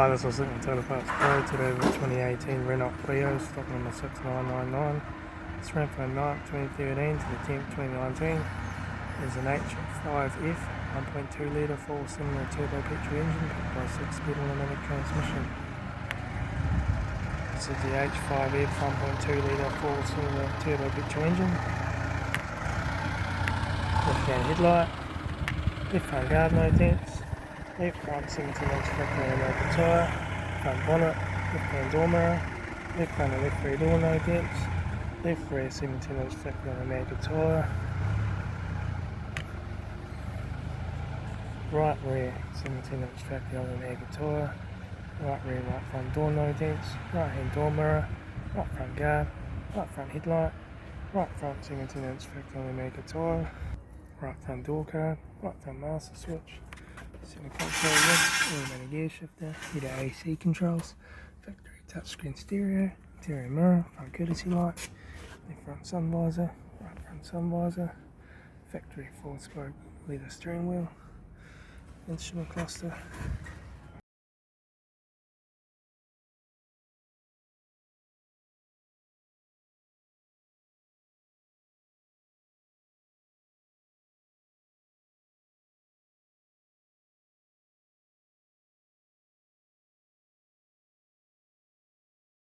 Hi, this is Litre Total Parts Pro. Today with 2018 Renault Clio, stock number 6999. It's ran from 9th 2013 to the 10th 2019. There's an H5F 1.2 litre 4-cylinder turbo petrol engine powered by 6-speed automatic transmission. This is the H5F 1.2 litre 4-cylinder turbo petrol engine. Left hand headlight, left front guard, no dents. Left front 17-inch factory Renault tyre, front bonnet, left hand door mirror, left front and left rear door, no dents, left rear 17-inch factory Renault tyre, right rear 17-inch factory Renault tyre, right rear right front door, no dents, right hand door mirror, right front guard, right front headlight, right front 17-inch factory Renault tyre, right front door card, right front master switch. Center console list, automatic gear shifter, heater AC controls, factory touchscreen stereo, interior mirror, front courtesy light, left front sun visor, right front sun visor, factory 4-spoke leather steering wheel, instrument cluster,